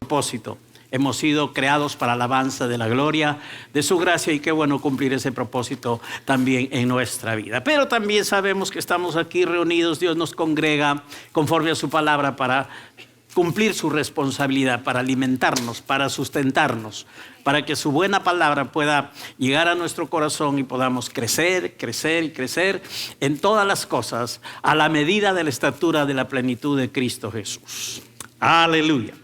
propósito. Hemos sido creados para alabanza de la gloria de su gracia, y qué bueno cumplir ese propósito también en nuestra vida. Pero también sabemos que estamos aquí reunidos, Dios nos congrega conforme a su palabra para cumplir su responsabilidad, para alimentarnos, para sustentarnos, para que su buena palabra pueda llegar a nuestro corazón y podamos crecer, crecer y crecer en todas las cosas a la medida de la estatura de la plenitud de Cristo Jesús. Aleluya.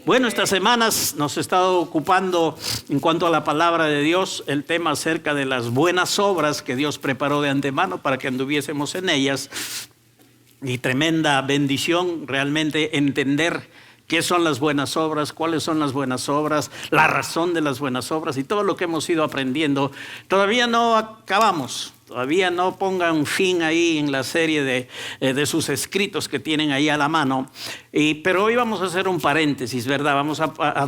Bueno, estas semanas nos ha estado ocupando en cuanto a la palabra de Dios el tema acerca de las buenas obras que Dios preparó de antemano para que anduviésemos en ellas. Y tremenda bendición realmente entender qué son las buenas obras, cuáles son las buenas obras, la razón de las buenas obras y todo lo que hemos ido aprendiendo. Todavía no acabamos. Todavía no pongan fin ahí en la serie de sus escritos que tienen ahí a la mano. Pero hoy vamos a hacer un paréntesis, ¿verdad?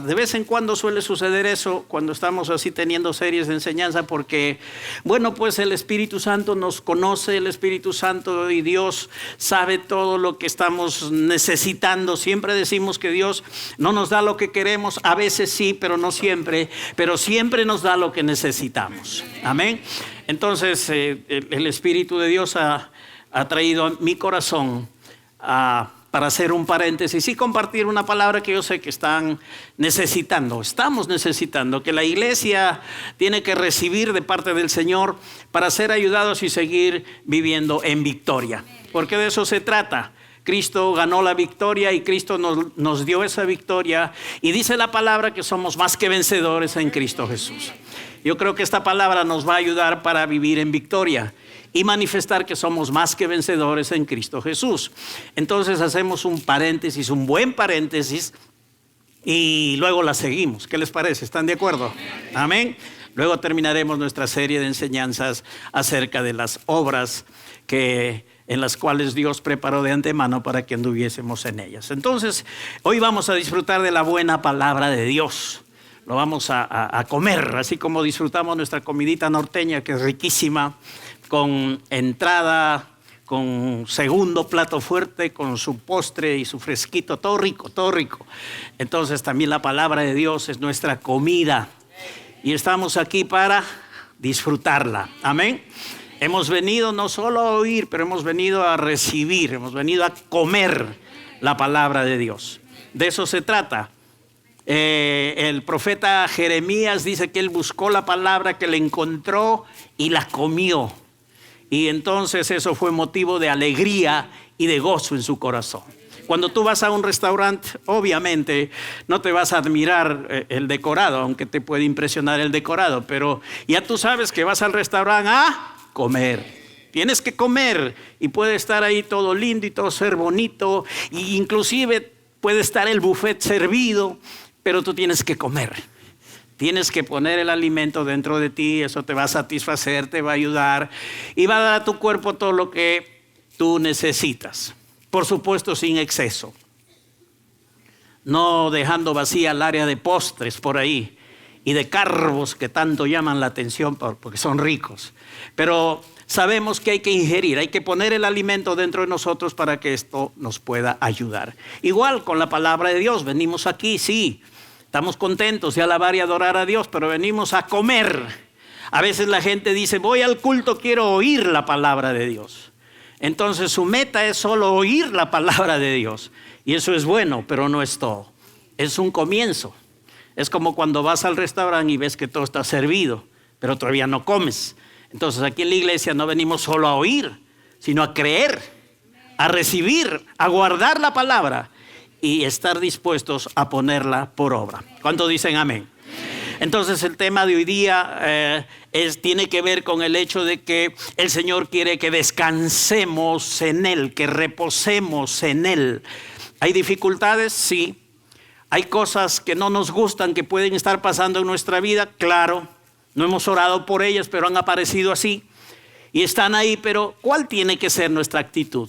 De vez en cuando suele suceder eso cuando estamos así teniendo series de enseñanza, porque, bueno, pues el Espíritu Santo nos conoce, el Espíritu Santo y Dios sabe todo lo que estamos necesitando. Siempre decimos que Dios no nos da lo que queremos, a veces sí, pero no siempre, pero siempre nos da lo que necesitamos. Amén. Entonces, el Espíritu de Dios ha traído a mi corazón para hacer un paréntesis y compartir una palabra que yo sé que estamos necesitando, que la iglesia tiene que recibir de parte del Señor para ser ayudados y seguir viviendo en victoria. Porque de eso se trata. Cristo ganó la victoria y Cristo nos dio esa victoria, y dice la palabra que somos más que vencedores en Cristo Jesús. Yo creo que esta palabra nos va a ayudar para vivir en victoria y manifestar que somos más que vencedores en Cristo Jesús. Entonces hacemos un paréntesis, un buen paréntesis, y luego la seguimos. ¿Qué les parece? ¿Están de acuerdo? Amén. Luego terminaremos nuestra serie de enseñanzas acerca de las obras en las cuales Dios preparó de antemano para que anduviésemos en ellas. Entonces, hoy vamos a disfrutar de la buena palabra de Dios. Lo vamos a comer, así como disfrutamos nuestra comidita norteña, que es riquísima, con entrada, con segundo plato fuerte, con su postre y su fresquito, todo rico, todo rico. Entonces también la palabra de Dios es nuestra comida y estamos aquí para disfrutarla. Amén. Hemos venido no solo a oír, pero hemos venido a recibir, hemos venido a comer la palabra de Dios. De eso se trata. El profeta Jeremías dice que él buscó la palabra, que la encontró y la comió. Y entonces eso fue motivo de alegría y de gozo en su corazón. Cuando tú vas a un restaurante, obviamente no te vas a admirar el decorado, aunque te puede impresionar el decorado, pero ya tú sabes que vas al restaurante a comer. Tienes que comer, y puede estar ahí todo lindo y todo ser bonito, e inclusive puede estar el buffet servido, pero tú tienes que comer. Tienes que poner el alimento dentro de ti, eso te va a satisfacer, te va a ayudar y va a dar a tu cuerpo todo lo que tú necesitas. Por supuesto, sin exceso. No dejando vacía el área de postres por ahí y de carbos que tanto llaman la atención porque son ricos. Pero sabemos que hay que ingerir, hay que poner el alimento dentro de nosotros para que esto nos pueda ayudar. Igual con la palabra de Dios, venimos aquí, sí, estamos contentos de alabar y adorar a Dios, pero venimos a comer. A veces la gente dice, voy al culto, quiero oír la palabra de Dios. Entonces su meta es solo oír la palabra de Dios. Y eso es bueno, pero no es todo. Es un comienzo. Es como cuando vas al restaurante y ves que todo está servido, pero todavía no comes. Entonces aquí en la iglesia no venimos solo a oír, sino a creer, a recibir, a guardar la palabra y estar dispuestos a ponerla por obra. ¿Cuántos dicen amén? Entonces el tema de hoy día tiene que ver con el hecho de que el Señor quiere que descansemos en Él, que reposemos en Él. ¿Hay dificultades? Sí. ¿Hay cosas que no nos gustan que pueden estar pasando en nuestra vida? Claro. No hemos orado por ellas, pero han aparecido así y están ahí. Pero ¿cuál tiene que ser nuestra actitud?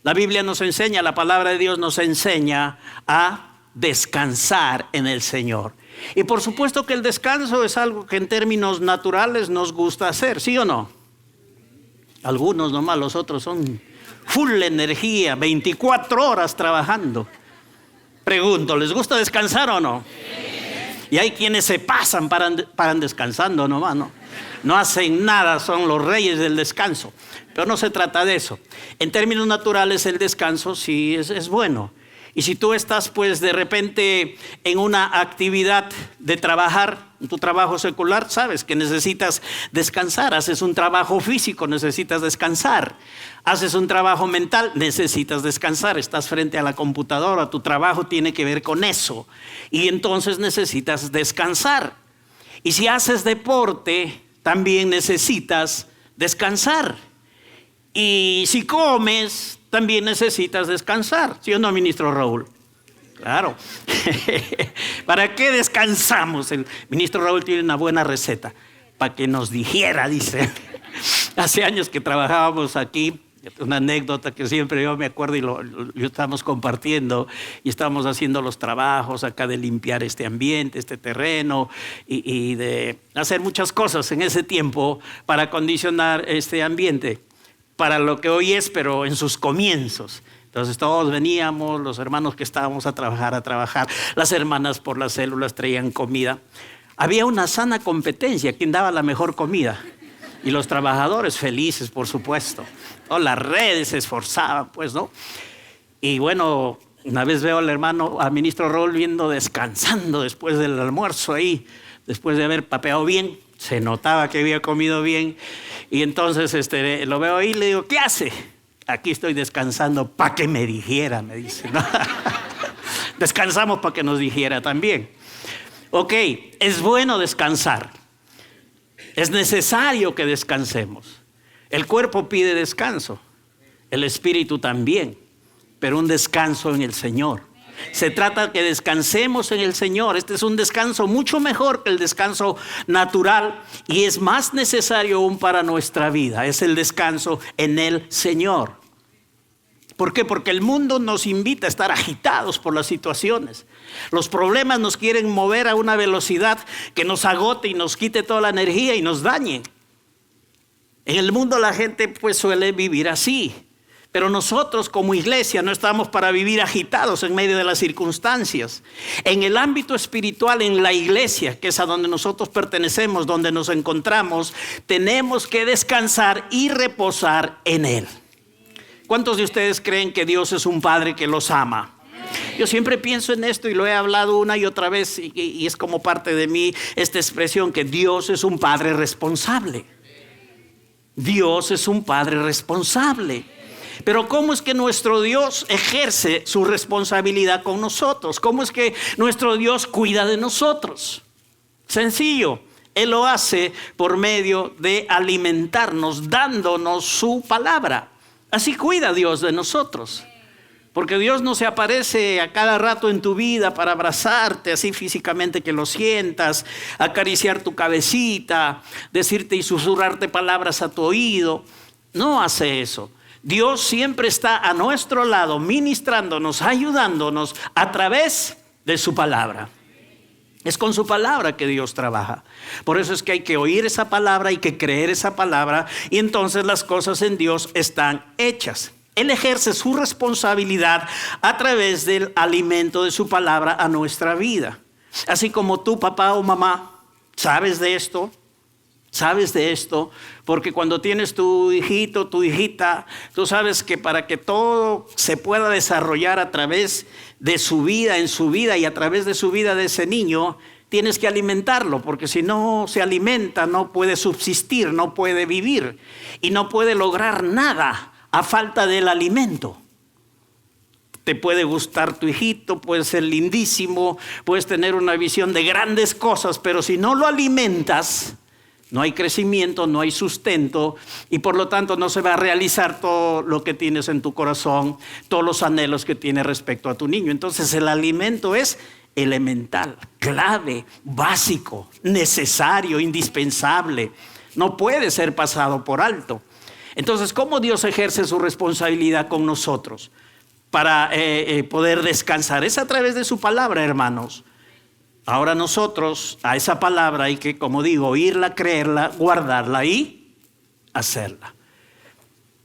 La Biblia nos enseña, la palabra de Dios nos enseña a descansar en el Señor. Y por supuesto que el descanso es algo que en términos naturales nos gusta hacer, ¿sí o no? Algunos nomás, los otros son full energía, 24 horas trabajando. Pregunto, ¿les gusta descansar o no? Sí. Y hay quienes se pasan, paran descansando nomás, ¿no? No hacen nada, son los reyes del descanso. Pero no se trata de eso. En términos naturales, el descanso sí es bueno. Y si tú estás pues de repente en una actividad de trabajar, en tu trabajo secular, sabes que necesitas descansar. Haces un trabajo físico, necesitas descansar. Haces un trabajo mental, necesitas descansar. Estás frente a la computadora, tu trabajo tiene que ver con eso. Y entonces necesitas descansar. Y si haces deporte, también necesitas descansar. Y si comes, también necesitas descansar. ¿Sí o no, ministro Raúl? Claro. ¿Para qué descansamos? El ministro Raúl tiene una buena receta. Para que nos digiera, dice. Hace años que trabajábamos aquí. Una anécdota que siempre yo me acuerdo y lo estábamos compartiendo. Y estábamos haciendo los trabajos acá de limpiar este ambiente, este terreno. Y de hacer muchas cosas en ese tiempo para acondicionar este ambiente. Para lo que hoy es, pero en sus comienzos. Entonces todos veníamos, los hermanos que estábamos a trabajar. Las hermanas por las células traían comida. Había una sana competencia, quien daba la mejor comida. Y los trabajadores felices, por supuesto. O las redes se esforzaban, pues, ¿no? Y bueno, una vez veo al hermano, al ministro Raúl, descansando después del almuerzo ahí, después de haber papeado bien. Se notaba que había comido bien. Y entonces lo veo ahí y le digo, ¿qué hace? Aquí estoy descansando para que me digiera, me dice, ¿no? Descansamos para que nos digiera también. Ok, es bueno descansar. Es necesario que descansemos. El cuerpo pide descanso, el espíritu también, pero un descanso en el Señor. Se trata de que descansemos en el Señor. Este es un descanso mucho mejor que el descanso natural y es más necesario aún para nuestra vida. Es el descanso en el Señor. ¿Por qué? Porque el mundo nos invita a estar agitados por las situaciones. Los problemas nos quieren mover a una velocidad que nos agote y nos quite toda la energía y nos dañe. En el mundo la gente pues suele vivir así. Pero nosotros como iglesia no estamos para vivir agitados en medio de las circunstancias. En el ámbito espiritual, en la iglesia, que es a donde nosotros pertenecemos, donde nos encontramos, tenemos que descansar y reposar en Él. ¿Cuántos de ustedes creen que Dios es un Padre que los ama? Yo siempre pienso en esto y lo he hablado una y otra vez y es como parte de mí esta expresión que Dios es un Padre responsable. Dios es un Padre responsable. Pero ¿cómo es que nuestro Dios ejerce su responsabilidad con nosotros? ¿Cómo es que nuestro Dios cuida de nosotros? Sencillo, Él lo hace por medio de alimentarnos, dándonos su palabra. Así cuida Dios de nosotros. Porque Dios no se aparece a cada rato en tu vida para abrazarte así físicamente que lo sientas, acariciar tu cabecita, decirte y susurrarte palabras a tu oído. No hace eso. Dios siempre está a nuestro lado, ministrándonos, ayudándonos a través de su palabra. Es con su palabra que Dios trabaja. Por eso es que hay que oír esa palabra, hay que creer esa palabra y entonces las cosas en Dios están hechas. Él ejerce su responsabilidad a través del alimento de su palabra a nuestra vida. Así como tú, papá o mamá, sabes de esto, porque cuando tienes tu hijito, tu hijita, tú sabes que para que todo se pueda desarrollar a través de su vida, en su vida y a través de su vida de ese niño, tienes que alimentarlo, porque si no se alimenta no puede subsistir, no puede vivir y no puede lograr nada a falta del alimento. Te puede gustar tu hijito, puede ser lindísimo, puedes tener una visión de grandes cosas, pero si no lo alimentas, no hay crecimiento, no hay sustento y por lo tanto no se va a realizar todo lo que tienes en tu corazón, todos los anhelos que tienes respecto a tu niño. Entonces el alimento es elemental, clave, básico, necesario, indispensable. No puede ser pasado por alto. Entonces, ¿cómo Dios ejerce su responsabilidad con nosotros para poder descansar? Es a través de su palabra, hermanos. Ahora nosotros a esa palabra hay que, como digo, oírla, creerla, guardarla y hacerla.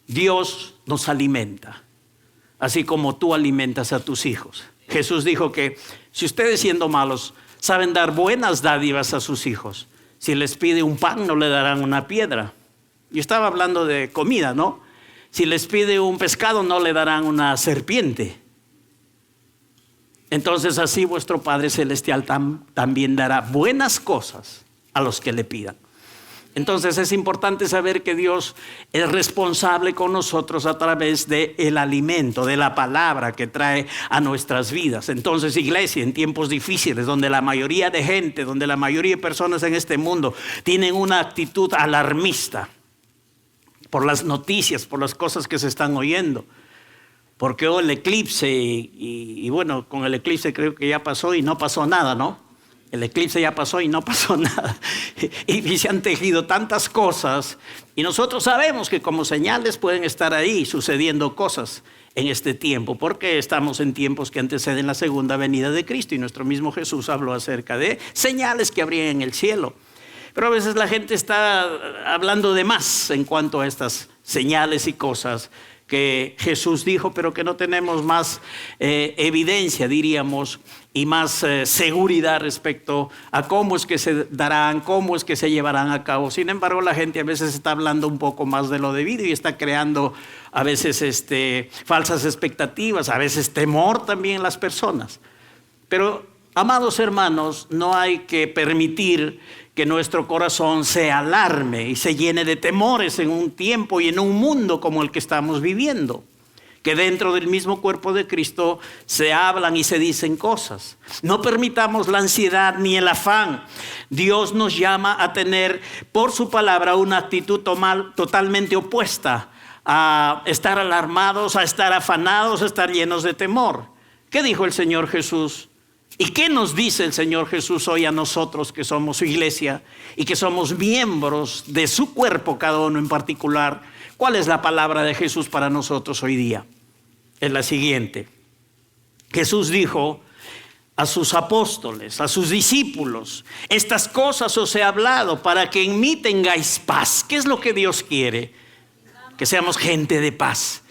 Dios nos alimenta, así como tú alimentas a tus hijos. Jesús dijo que si ustedes siendo malos saben dar buenas dádivas a sus hijos, si les pide un pan no le darán una piedra. Yo estaba hablando de comida, ¿no? Si les pide un pescado no le darán una serpiente. Entonces así vuestro Padre Celestial también dará buenas cosas a los que le pidan. Entonces es importante saber que Dios es responsable con nosotros a través del alimento, de la palabra que trae a nuestras vidas. Entonces, iglesia, en tiempos difíciles, donde la mayoría de gente, donde la mayoría de personas en este mundo tienen una actitud alarmista por las noticias, por las cosas que se están oyendo, porque el eclipse, y bueno, con el eclipse creo que ya pasó y no pasó nada, ¿no? El eclipse ya pasó y no pasó nada. Y se han tejido tantas cosas. Y nosotros sabemos que como señales pueden estar ahí sucediendo cosas en este tiempo. Porque estamos en tiempos que anteceden la segunda venida de Cristo. Y nuestro mismo Jesús habló acerca de señales que habría en el cielo. Pero a veces la gente está hablando de más en cuanto a estas señales y cosas que Jesús dijo, pero que no tenemos más evidencia, diríamos, y más seguridad respecto a cómo es que se darán, cómo es que se llevarán a cabo. Sin embargo, la gente a veces está hablando un poco más de lo debido y está creando a veces falsas expectativas, a veces temor también en las personas. Pero, amados hermanos, no hay que permitir que nuestro corazón se alarme y se llene de temores en un tiempo y en un mundo como el que estamos viviendo. Que dentro del mismo cuerpo de Cristo se hablan y se dicen cosas. No permitamos la ansiedad ni el afán. Dios nos llama a tener por su palabra una actitud totalmente opuesta a estar alarmados, a estar afanados, a estar llenos de temor. ¿Qué dijo el Señor Jesús? ¿Y qué nos dice el Señor Jesús hoy a nosotros que somos su iglesia y que somos miembros de su cuerpo, cada uno en particular? ¿Cuál es la palabra de Jesús para nosotros hoy día? Es la siguiente. Jesús dijo a sus apóstoles, a sus discípulos: estas cosas os he hablado para que en mí tengáis paz. ¿Qué es lo que Dios quiere? Que seamos gente de paz.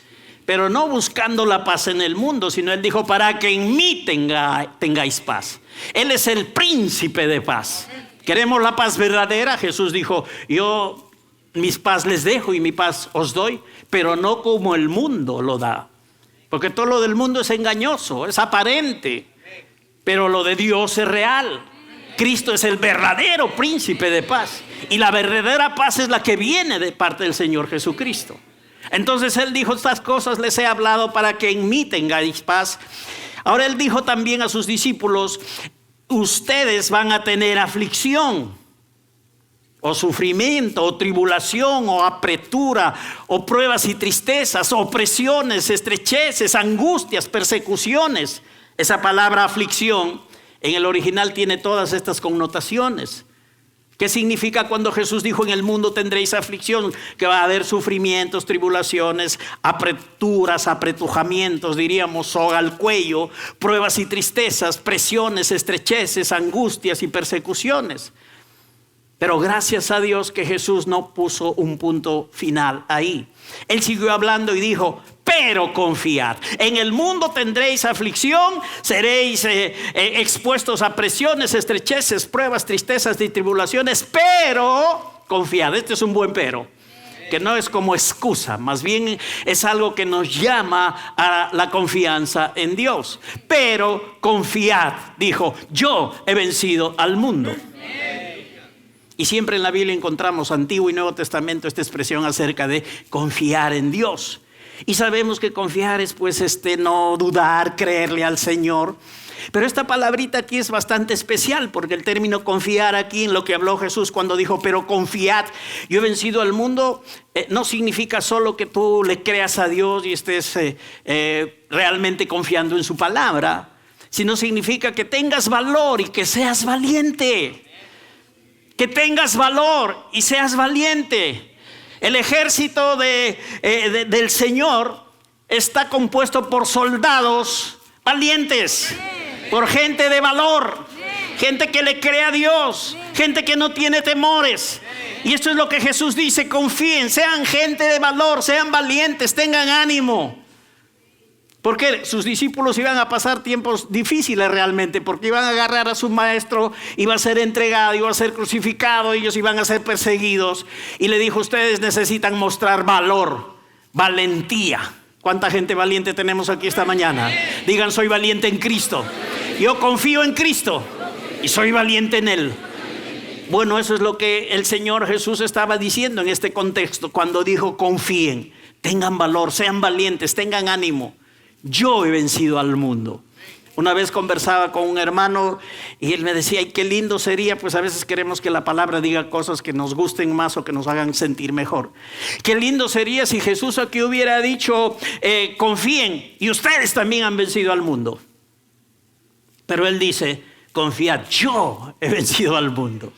Pero no buscando la paz en el mundo, sino Él dijo para que en mí tengáis paz. Él es el príncipe de paz. ¿Queremos la paz verdadera? Jesús dijo: yo mis paz les dejo y mi paz os doy, pero no como el mundo lo da. Porque todo lo del mundo es engañoso, es aparente, pero lo de Dios es real. Cristo es el verdadero príncipe de paz. Y la verdadera paz es la que viene de parte del Señor Jesucristo. Entonces Él dijo: estas cosas les he hablado para que en mí tengáis paz. Ahora Él dijo también a sus discípulos: ustedes van a tener aflicción, o sufrimiento, o tribulación, o apretura, o pruebas y tristezas, opresiones, estrecheces, angustias, persecuciones. Esa palabra aflicción en el original tiene todas estas connotaciones. ¿Qué significa cuando Jesús dijo: en el mundo tendréis aflicción? Que va a haber sufrimientos, tribulaciones, apreturas, apretujamientos, diríamos, soga al cuello, pruebas y tristezas, presiones, estrecheces, angustias y persecuciones. Pero gracias a Dios que Jesús no puso un punto final ahí. Él siguió hablando y dijo: pero confiad, en el mundo tendréis aflicción, seréis expuestos a presiones, estrecheces, pruebas, tristezas y tribulaciones, pero confiad. Este es un buen pero, que no es como excusa, más bien es algo que nos llama a la confianza en Dios. Pero confiad, dijo: yo he vencido al mundo. Y siempre en la Biblia encontramos, Antiguo y Nuevo Testamento, esta expresión acerca de confiar en Dios. Y sabemos que confiar es no dudar, creerle al Señor. Pero esta palabrita aquí es bastante especial, porque el término confiar aquí, en lo que habló Jesús cuando dijo: pero confiad, yo he vencido al mundo, no significa solo que tú le creas a Dios y estés realmente confiando en su palabra, sino significa que tengas valor y que seas valiente. Que tengas valor y seas valiente. El ejército del Señor está compuesto por soldados valientes, por gente de valor, gente que le cree a Dios, gente que no tiene temores. Y esto es lo que Jesús dice: confíen, sean gente de valor, sean valientes, tengan ánimo. Porque sus discípulos iban a pasar tiempos difíciles realmente, porque iban a agarrar a su maestro, iba a ser entregado, iba a ser crucificado, ellos iban a ser perseguidos. Y le dijo, ustedes necesitan mostrar valor, valentía. ¿Cuánta gente valiente tenemos aquí esta mañana? Digan, soy valiente en Cristo. Yo confío en Cristo y soy valiente en Él. Bueno, eso es lo que el Señor Jesús estaba diciendo en este contexto cuando dijo, confíen, tengan valor, sean valientes, tengan ánimo. Yo he vencido al mundo. Una vez conversaba con un hermano y él me decía, ay, qué lindo sería, pues a veces queremos que la palabra diga cosas que nos gusten más o que nos hagan sentir mejor. Qué lindo sería si Jesús aquí hubiera dicho, confíen y ustedes también han vencido al mundo. Pero él dice, confiad, yo he vencido al mundo.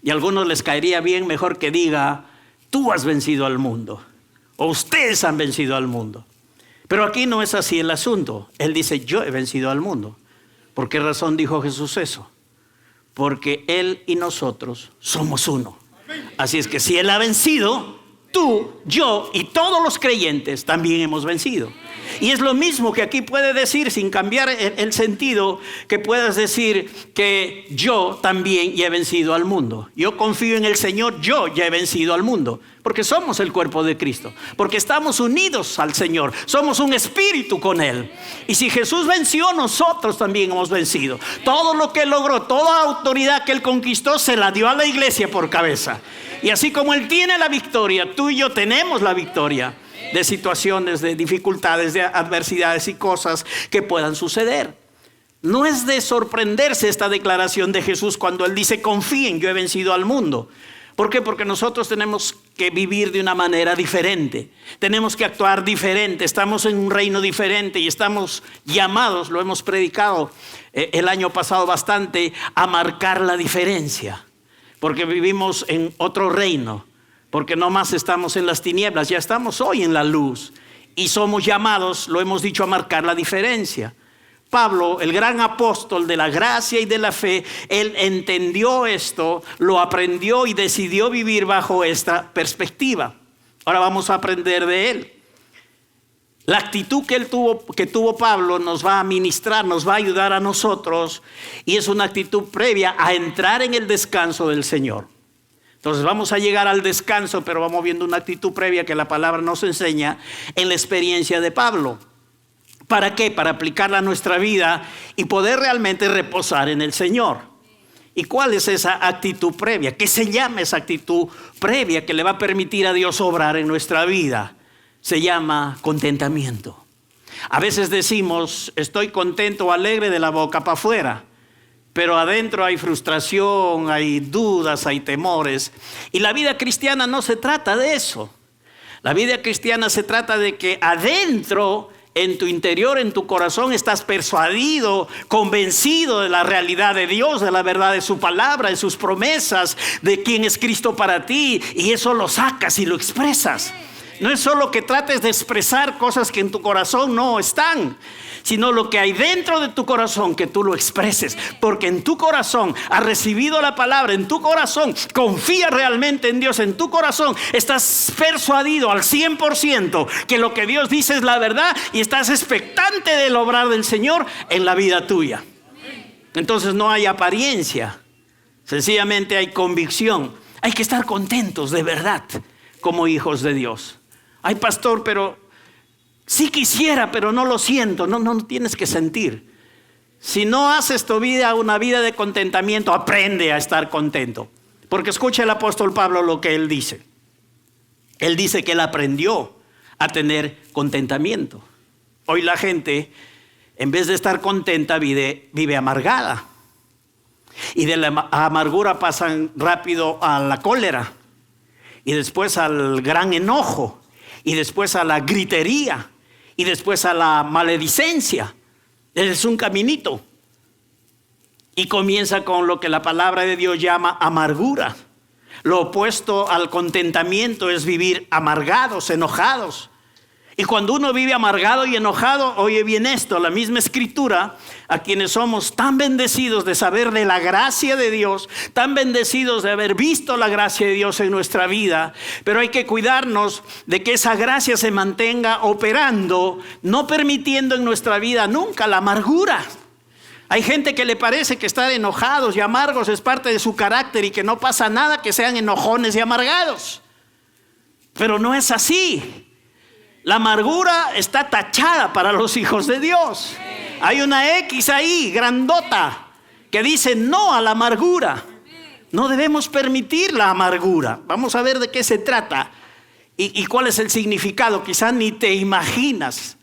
Y a algunos les caería bien mejor que diga, tú has vencido al mundo o ustedes han vencido al mundo. Pero aquí no es así el asunto. Él dice, yo he vencido al mundo. ¿Por qué razón dijo Jesús eso? Porque Él y nosotros somos uno. Así es que si Él ha vencido, tú, yo y todos los creyentes también hemos vencido. Y es lo mismo que aquí puede decir, sin cambiar el sentido, que puedas decir que yo también ya he vencido al mundo. Yo confío en el Señor, yo ya he vencido al mundo. Porque somos el cuerpo de Cristo, porque estamos unidos al Señor, somos un espíritu con Él. Y si Jesús venció, nosotros también hemos vencido. Todo lo que Él logró, toda autoridad que Él conquistó, se la dio a la iglesia por cabeza. Y así como Él tiene la victoria, tú y yo tenemos la victoria de situaciones, de dificultades, de adversidades y cosas que puedan suceder. No es de sorprenderse esta declaración de Jesús cuando Él dice, confíen, yo he vencido al mundo. ¿Por qué? Porque nosotros tenemos que vivir de una manera diferente. Tenemos que actuar diferente. Estamos en un reino diferente y estamos llamados, lo hemos predicado el año pasado bastante, a marcar la diferencia. Porque vivimos en otro reino. Porque no más estamos en las tinieblas, ya estamos hoy en la luz. Y somos llamados, lo hemos dicho, a marcar la diferencia. Pablo, el gran apóstol de la gracia y de la fe, él entendió esto, lo aprendió y decidió vivir bajo esta perspectiva. Ahora vamos a aprender de él. La actitud que tuvo Pablo nos va a ministrar, nos va a ayudar a nosotros, y es una actitud previa a entrar en el descanso del Señor. Entonces vamos a llegar al descanso, pero vamos viendo una actitud previa que la palabra nos enseña en la experiencia de Pablo. ¿Para qué? Para aplicarla a nuestra vida y poder realmente reposar en el Señor. ¿Y cuál es esa actitud previa? ¿Qué se llama esa actitud previa que le va a permitir a Dios obrar en nuestra vida? Se llama contentamiento. A veces decimos, estoy contento o alegre de la boca para afuera, pero adentro hay frustración, hay dudas, hay temores. Y la vida cristiana no se trata de eso. La vida cristiana se trata de que adentro, en tu interior, en tu corazón, estás persuadido, convencido de la realidad de Dios, de la verdad de su palabra, de sus promesas, de quién es Cristo para ti, y eso lo sacas y lo expresas. No es solo que trates de expresar cosas que en tu corazón no están, sino lo que hay dentro de tu corazón, que tú lo expreses, porque en tu corazón has recibido la palabra, en tu corazón confías realmente en Dios, en tu corazón estás persuadido al 100% que lo que Dios dice es la verdad y estás expectante del obrar del Señor en la vida tuya. Entonces no hay apariencia, sencillamente hay convicción. Hay que estar contentos de verdad como hijos de Dios. Ay, pastor, pero sí quisiera, pero no lo siento. No tienes que sentir. Si no haces tu vida una vida de contentamiento, aprende a estar contento. Porque escucha el apóstol Pablo lo que él dice. Él dice que él aprendió a tener contentamiento. Hoy la gente, en vez de estar contenta, vive amargada. Y de la amargura pasan rápido a la cólera. Y después al gran enojo. Y después a la gritería. Y después a la maledicencia. Es un caminito. Y comienza con lo que la palabra de Dios llama amargura. Lo opuesto al contentamiento es vivir amargados, enojados. Y cuando uno vive amargado y enojado, oye bien esto, la misma escritura, a quienes somos tan bendecidos de saber de la gracia de Dios, tan bendecidos de haber visto la gracia de Dios en nuestra vida, pero hay que cuidarnos de que esa gracia se mantenga operando, no permitiendo en nuestra vida nunca la amargura. Hay gente que le parece que estar enojados y amargos es parte de su carácter y que no pasa nada que sean enojones y amargados. Pero no es así. La amargura está tachada para los hijos de Dios. Hay una X ahí, grandota, que dice no a la amargura. No debemos permitir la amargura. Vamos a ver de qué se trata y cuál es el significado. Quizás ni te imaginas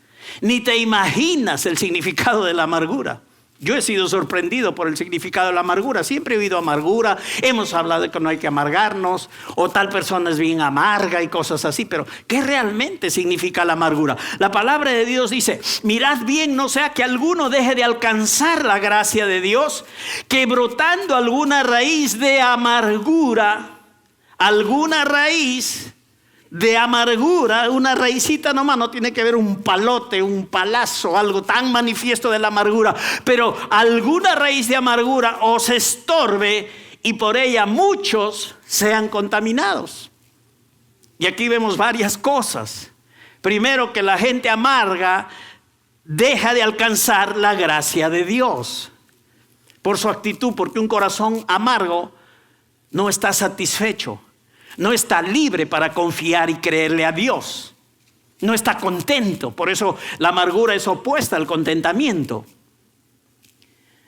el significado de la amargura. Yo he sido sorprendido por el significado de la amargura. Siempre he oído amargura. Hemos hablado de que no hay que amargarnos. O tal persona es bien amarga y cosas así. Pero ¿qué realmente significa la amargura? La palabra de Dios dice: mirad bien, no sea que alguno deje de alcanzar la gracia de Dios, que brotando alguna raíz de amargura, una raicita nomás, no tiene que ver un palote, un palazo, algo tan manifiesto de la amargura, pero alguna raíz de amargura os estorbe y por ella muchos sean contaminados. Y aquí vemos varias cosas. Primero, que la gente amarga deja de alcanzar la gracia de Dios por su actitud, porque un corazón amargo no está satisfecho. No está libre para confiar y creerle a Dios. No está contento. Por eso la amargura es opuesta al contentamiento.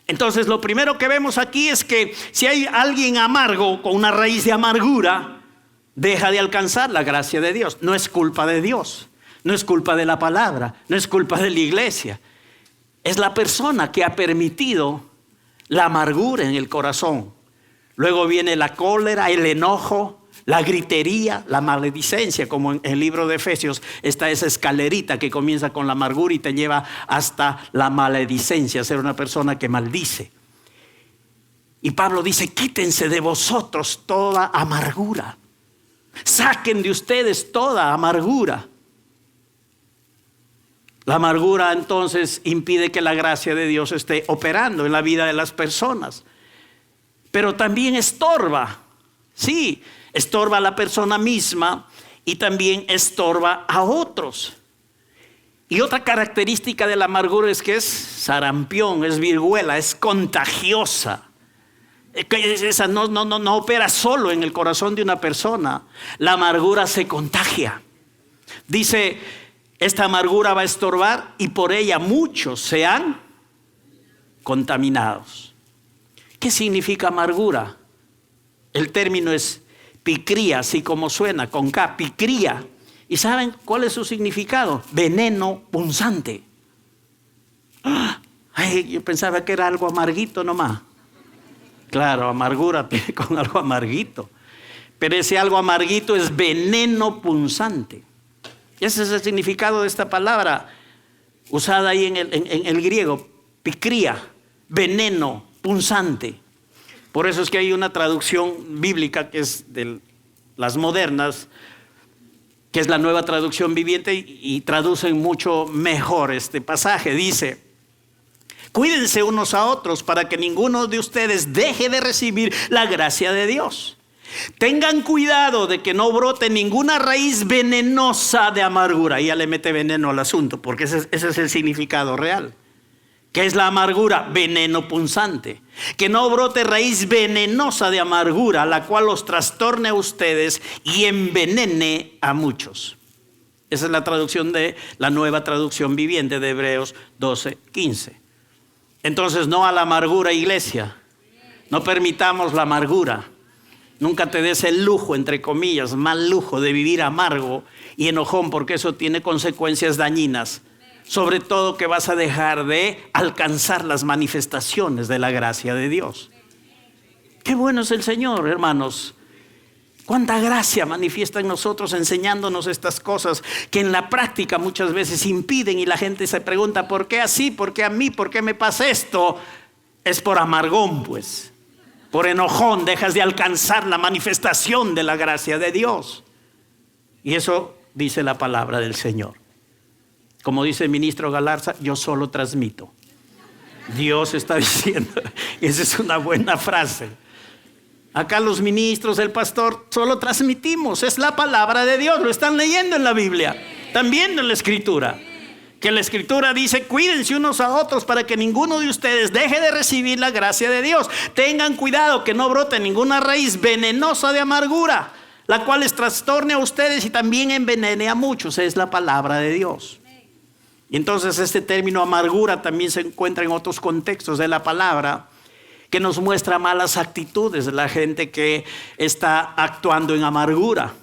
Entonces lo primero que vemos aquí es que si hay alguien amargo con una raíz de amargura, deja de alcanzar la gracia de Dios. No es culpa de Dios. No es culpa de la palabra. No es culpa de la iglesia. Es la persona que ha permitido la amargura en el corazón. Luego viene la cólera, el enojo, la gritería, la maledicencia, como en el libro de Efesios está esa escalerita que comienza con la amargura y te lleva hasta la maledicencia, ser una persona que maldice. Y Pablo dice: quítense de vosotros toda amargura, saquen de ustedes toda amargura. La amargura entonces impide que la gracia de Dios esté operando en la vida de las personas, pero también estorba, sí, estorba a la persona misma y también estorba a otros. Y otra característica de la amargura es que es sarampión, es viruela, es contagiosa. Esa no opera solo en el corazón de una persona. La amargura se contagia. Dice: esta amargura va a estorbar y por ella muchos sean contaminados. ¿Qué significa amargura? El término es picría, así como suena, con K, picría. ¿Y saben cuál es su significado? Veneno punzante. Ay, yo pensaba que era algo amarguito nomás. Claro, amargura tiene con algo amarguito. Pero ese algo amarguito es veneno punzante. Ese es el significado de esta palabra, usada ahí en el griego, picría, veneno punzante. Por eso es que hay una traducción bíblica que es de las modernas, que es la Nueva Traducción Viviente, y traducen mucho mejor este pasaje. Dice: cuídense unos a otros para que ninguno de ustedes deje de recibir la gracia de Dios. Tengan cuidado de que no brote ninguna raíz venenosa de amargura. Y ya le mete veneno al asunto, porque ese es el significado real. ¿Qué es la amargura? Veneno punzante. Que no brote raíz venenosa de amargura, la cual los trastorne a ustedes y envenene a muchos. Esa es la traducción de la Nueva Traducción Viviente de Hebreos 12:15. Entonces, no a la amargura, iglesia. No permitamos la amargura. Nunca te des el lujo, entre comillas, mal lujo, de vivir amargo y enojón, porque eso tiene consecuencias dañinas. Sobre todo que vas a dejar de alcanzar las manifestaciones de la gracia de Dios. Qué bueno es el Señor, hermanos. Cuánta gracia manifiesta en nosotros enseñándonos estas cosas que en la práctica muchas veces impiden, y la gente se pregunta: ¿por qué así? ¿Por qué a mí? ¿Por qué me pasa esto? Es por amargón, pues. Por enojón dejas de alcanzar la manifestación de la gracia de Dios. Y eso dice la palabra del Señor. Como dice el ministro Galarza, yo solo transmito. Dios está diciendo, esa es una buena frase. Acá los ministros, el pastor, solo transmitimos, es la palabra de Dios, lo están leyendo en la Biblia, están viendo en la Escritura. Que la Escritura dice, cuídense unos a otros para que ninguno de ustedes deje de recibir la gracia de Dios. Tengan cuidado que no brote ninguna raíz venenosa de amargura, la cual les trastorne a ustedes y también envenene a muchos. Es la palabra de Dios. Y entonces este término amargura también se encuentra en otros contextos de la palabra, que nos muestra malas actitudes de la gente que está actuando en amargura.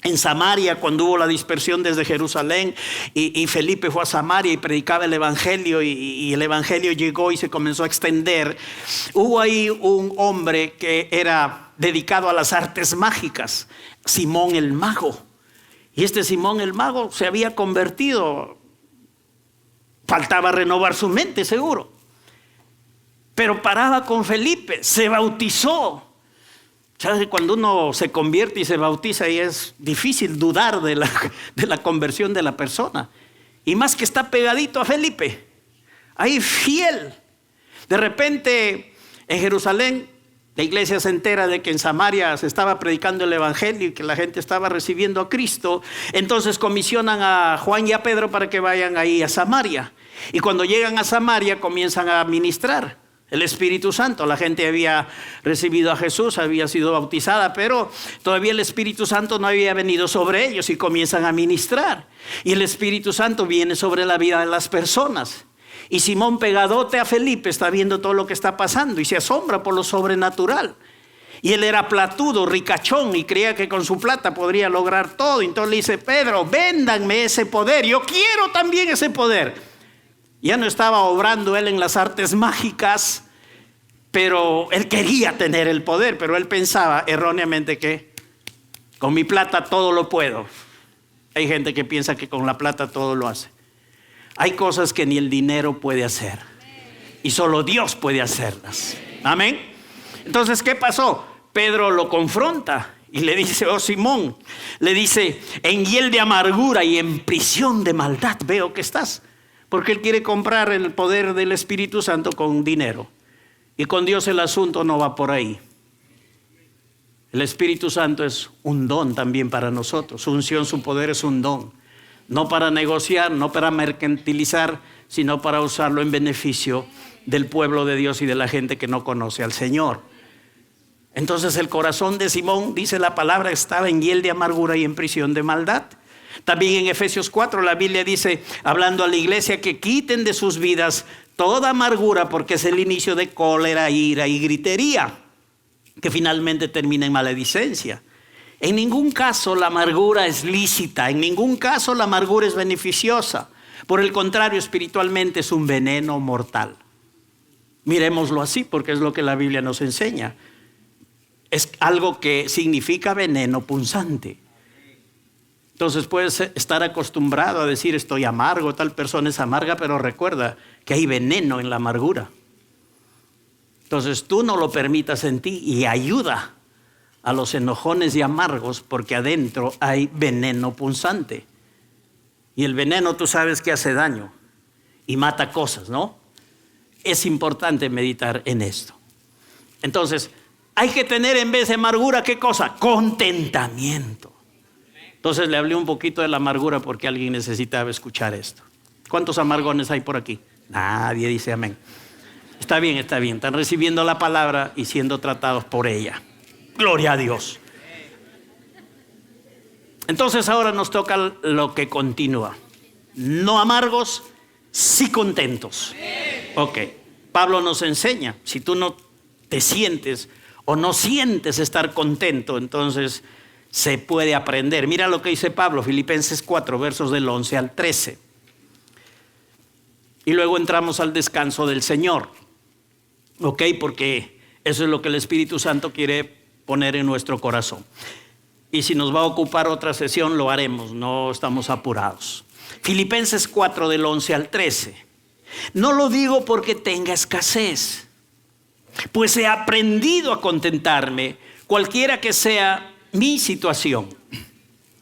En Samaria, cuando hubo la dispersión desde Jerusalén y Felipe fue a Samaria y predicaba el evangelio y el evangelio llegó y se comenzó a extender, hubo ahí un hombre que era dedicado a las artes mágicas, Simón el mago. Y este Simón el mago se había convertido, faltaba renovar su mente seguro, pero paraba con Felipe, se bautizó. ¿Sabes? Cuando uno se convierte y se bautiza y es difícil dudar de la conversión de la persona. Y más que está pegadito a Felipe, ahí fiel. De repente en Jerusalén la iglesia se entera de que en Samaria se estaba predicando el evangelio y que la gente estaba recibiendo a Cristo. Entonces comisionan a Juan y a Pedro para que vayan ahí a Samaria. Y cuando llegan a Samaria comienzan a ministrar el Espíritu Santo. La gente había recibido a Jesús, había sido bautizada, pero todavía el Espíritu Santo no había venido sobre ellos y comienzan a ministrar. Y el Espíritu Santo viene sobre la vida de las personas. Y Simón, pegadote a Felipe, está viendo todo lo que está pasando y se asombra por lo sobrenatural. Y él era platudo, ricachón, y creía que con su plata podría lograr todo. Entonces le dice, Pedro, véndanme ese poder, yo quiero también ese poder. Ya no estaba obrando él en las artes mágicas, pero él quería tener el poder, pero él pensaba erróneamente que con mi plata todo lo puedo. Hay gente que piensa que con la plata todo lo hace. Hay cosas que ni el dinero puede hacer y solo Dios puede hacerlas. Amén. Entonces, ¿qué pasó? Pedro lo confronta y le dice, oh Simón, le dice, en hiel de amargura y en prisión de maldad veo que estás. Porque él quiere comprar el poder del Espíritu Santo con dinero. Y con Dios el asunto no va por ahí. El Espíritu Santo es un don también para nosotros. Su unción, su poder es un don. No para negociar, no para mercantilizar, sino para usarlo en beneficio del pueblo de Dios y de la gente que no conoce al Señor. Entonces el corazón de Simón, dice la palabra, estaba en hiel de amargura y en prisión de maldad. También en Efesios 4 la Biblia dice, hablando a la iglesia, que quiten de sus vidas toda amargura porque es el inicio de cólera, ira y gritería, que finalmente termina en maledicencia. En ningún caso la amargura es lícita, en ningún caso la amargura es beneficiosa. Por el contrario, espiritualmente es un veneno mortal. Miremoslo así porque es lo que la Biblia nos enseña. Es algo que significa veneno punzante. Entonces puedes estar acostumbrado a decir estoy amargo, tal persona es amarga, pero recuerda que hay veneno en la amargura. Entonces tú no lo permitas en ti y ayuda a los enojones y amargos porque adentro hay veneno punzante. Y el veneno tú sabes que hace daño y mata cosas, ¿no? Es importante meditar en esto. Entonces hay que tener en vez de amargura, ¿qué cosa? Contentamiento. Entonces le hablé un poquito de la amargura porque alguien necesitaba escuchar esto. ¿Cuántos amargones hay por aquí? Nadie dice amén. Está bien, está bien. Están recibiendo la palabra y siendo tratados por ella. Gloria a Dios. Entonces ahora nos toca lo que continúa. No amargos, sí contentos. Ok. Pablo nos enseña, si tú no te sientes o no sientes estar contento, entonces se puede aprender. Mira lo que dice Pablo, Filipenses 4, versos del 11 al 13. Y luego entramos al descanso del Señor. Ok, porque eso es lo que el Espíritu Santo quiere poner en nuestro corazón. Y si nos va a ocupar otra sesión, lo haremos, no estamos apurados. Filipenses 4, del 11 al 13. No lo digo porque tenga escasez, pues he aprendido a contentarme, cualquiera que sea mi situación.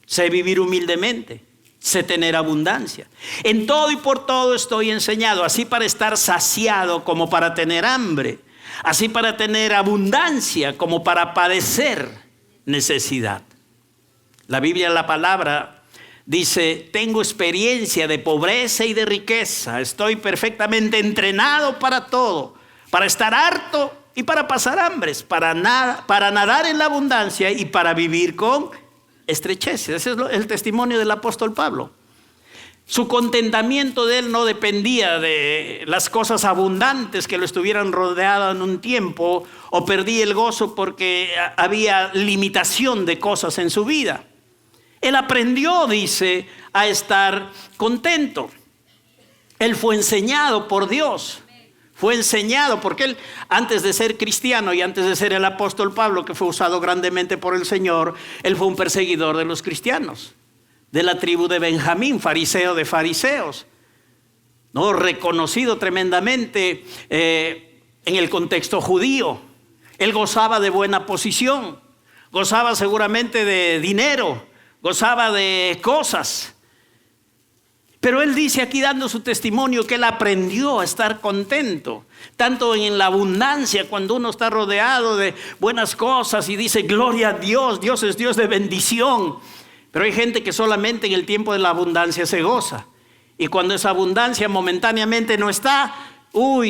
Sé vivir humildemente, sé tener abundancia. En todo y por todo estoy enseñado, así para estar saciado como para tener hambre, así para tener abundancia como para padecer necesidad. La Biblia, la palabra, dice: tengo experiencia de pobreza y de riqueza, estoy perfectamente entrenado para todo, para estar harto y para pasar hambres, para nadar en la abundancia y para vivir con estrechez. Ese es el testimonio del apóstol Pablo. Su contentamiento de él no dependía de las cosas abundantes que lo estuvieran rodeado en un tiempo, o perdía el gozo porque había limitación de cosas en su vida. Él aprendió, dice, a estar contento. Él fue enseñado por Dios. Fue enseñado porque él, antes de ser cristiano y antes de ser el apóstol Pablo, que fue usado grandemente por el Señor, él fue un perseguidor de los cristianos, de la tribu de Benjamín, fariseo de fariseos, ¿no? Reconocido tremendamente en el contexto judío. Él gozaba de buena posición, gozaba seguramente de dinero, gozaba de cosas. Pero él dice aquí, dando su testimonio, que él aprendió a estar contento, tanto en la abundancia, cuando uno está rodeado de buenas cosas y dice gloria a Dios, Dios es Dios de bendición. Pero hay gente que solamente en el tiempo de la abundancia se goza, y cuando esa abundancia momentáneamente no está,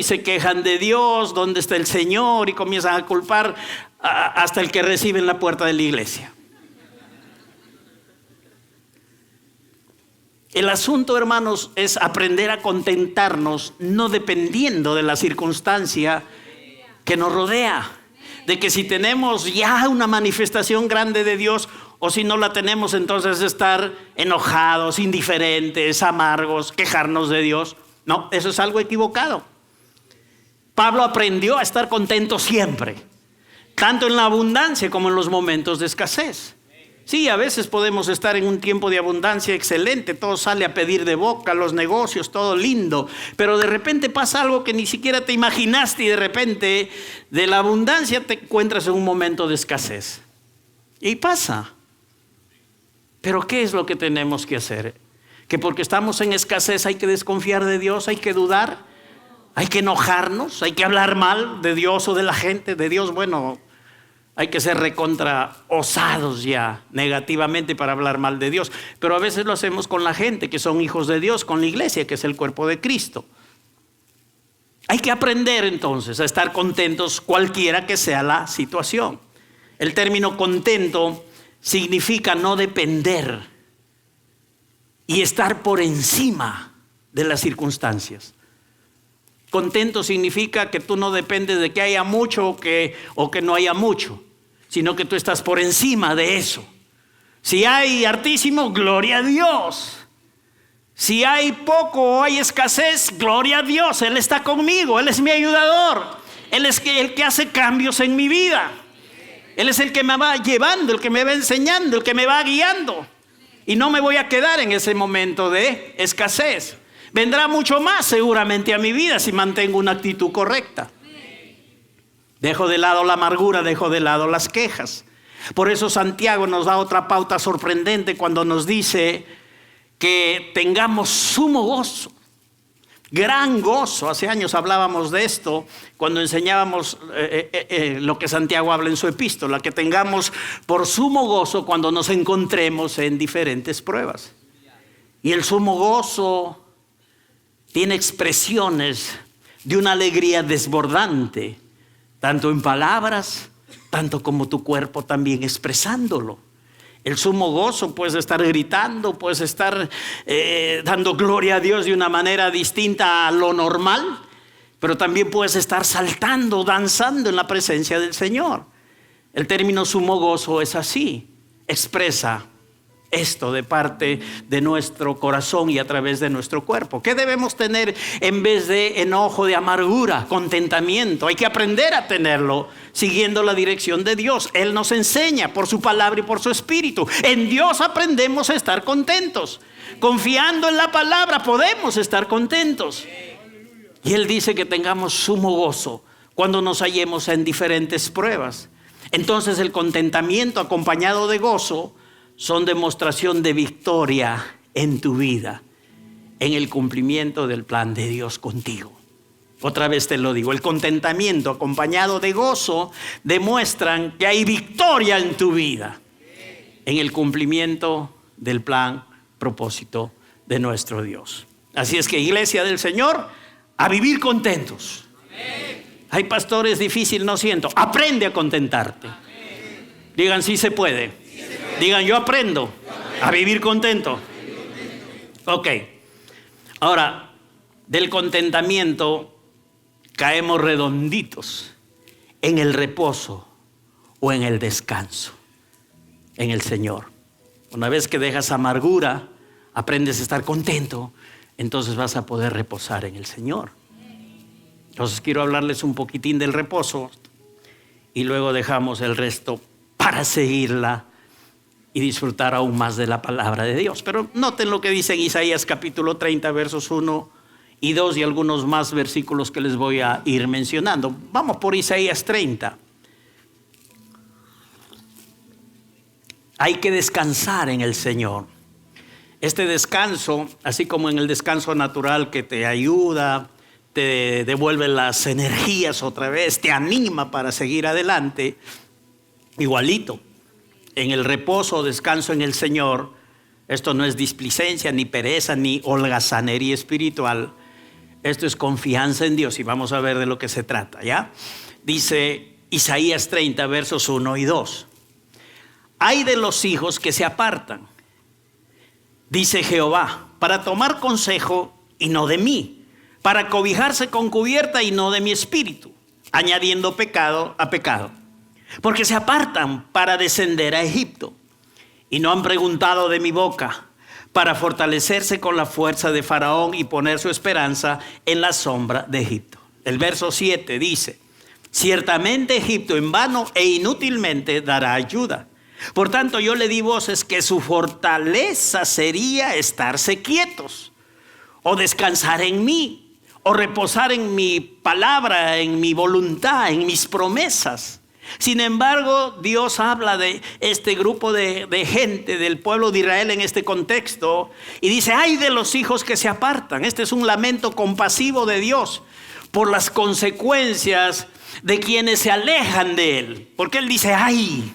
se quejan de Dios, ¿dónde está el Señor? Y comienzan a culpar hasta el que recibe en la puerta de la iglesia. El asunto, hermanos, es aprender a contentarnos, no dependiendo de la circunstancia que nos rodea. De que si tenemos ya una manifestación grande de Dios, o si no la tenemos, entonces estar enojados, indiferentes, amargos, quejarnos de Dios. No, eso es algo equivocado. Pablo aprendió a estar contento siempre, tanto en la abundancia como en los momentos de escasez. Sí, a veces podemos estar en un tiempo de abundancia excelente, todo sale a pedir de boca, los negocios, todo lindo, pero de repente pasa algo que ni siquiera te imaginaste, y de repente de la abundancia te encuentras en un momento de escasez. Y pasa. Pero ¿qué es lo que tenemos que hacer? ¿Que porque estamos en escasez hay que desconfiar de Dios, hay que dudar, hay que enojarnos, hay que hablar mal de Dios o de la gente? De Dios, bueno, hay que ser recontra osados ya negativamente para hablar mal de Dios. Pero a veces lo hacemos con la gente que son hijos de Dios, con la iglesia que es el cuerpo de Cristo. Hay que aprender entonces a estar contentos cualquiera que sea la situación. El término contento significa no depender y estar por encima de las circunstancias. Contento significa que tú no dependes de que haya mucho o que no haya mucho, sino que tú estás por encima de eso. Si hay hartísimo, gloria a Dios. Si hay poco o hay escasez, gloria a Dios. Él está conmigo, Él es mi ayudador. Él es el que hace cambios en mi vida. Él es el que me va llevando, el que me va enseñando, el que me va guiando. Y no me voy a quedar en ese momento de escasez. Vendrá mucho más seguramente a mi vida si mantengo una actitud correcta. Dejo de lado la amargura, dejo de lado las quejas. Por eso Santiago nos da otra pauta sorprendente cuando nos dice que tengamos sumo gozo, gran gozo. Hace años hablábamos de esto cuando enseñábamos lo que Santiago habla en su epístola, que tengamos por sumo gozo cuando nos encontremos en diferentes pruebas. Y el sumo gozo tiene expresiones de una alegría desbordante, tanto en palabras, tanto como tu cuerpo también expresándolo. El sumo gozo, puedes estar gritando, puedes estar dando gloria a Dios de una manera distinta a lo normal, pero también puedes estar saltando, danzando en la presencia del Señor. El término sumo gozo es así, expresa esto de parte de nuestro corazón y a través de nuestro cuerpo. ¿Qué debemos tener en vez de enojo, de amargura? Contentamiento. Hay que aprender a tenerlo siguiendo la dirección de Dios. Él nos enseña por su palabra y por su espíritu. En Dios aprendemos a estar contentos. Confiando en la palabra podemos estar contentos. Y Él dice que tengamos sumo gozo cuando nos hallemos en diferentes pruebas. Entonces el contentamiento acompañado de gozo son demostración de victoria en tu vida en el cumplimiento del plan de Dios contigo. Otra vez te lo digo, el contentamiento acompañado de gozo demuestran que hay victoria en tu vida en el cumplimiento del plan, propósito de nuestro Dios. Así es que, iglesia del Señor, a vivir contentos. Hay pastores difíciles, no siento. Aprende a contentarte. Digan, sí se puede. Digan, yo aprendo a vivir contento. Ok. Ahora, del contentamiento caemos redonditos en el reposo o en el descanso en el Señor. Una vez que dejas amargura, aprendes a estar contento, entonces vas a poder reposar en el Señor. Entonces quiero hablarles un poquitín del reposo y luego dejamos el resto para seguirla y disfrutar aún más de la palabra de Dios. Pero noten lo que dice en Isaías capítulo 30, versos 1 y 2 y algunos más versículos que les voy a ir mencionando. Vamos por Isaías 30. Hay que descansar en el Señor. Este descanso, así como en el descanso natural que te ayuda, te devuelve las energías otra vez, te anima para seguir adelante, igualito. En el reposo o descanso en el Señor, esto no es displicencia, ni pereza, ni holgazanería espiritual. Esto es confianza en Dios y vamos a ver de lo que se trata, ¿ya? Dice Isaías 30, versos 1 y 2. Ay de los hijos que se apartan, dice Jehová, para tomar consejo y no de mí, para cobijarse con cubierta y no de mi espíritu, añadiendo pecado a pecado. Porque se apartan para descender a Egipto y no han preguntado de mi boca, para fortalecerse con la fuerza de Faraón y poner su esperanza en la sombra de Egipto. El verso 7 dice, ciertamente Egipto en vano e inútilmente dará ayuda. Por tanto yo le di voces que su fortaleza sería estarse quietos o descansar en mí o reposar en mi palabra, en mi voluntad, en mis promesas. Sin embargo, Dios habla de este grupo de gente del pueblo de Israel en este contexto y dice, ay de los hijos que se apartan. Este es un lamento compasivo de Dios por las consecuencias de quienes se alejan de Él. Porque Él dice, ay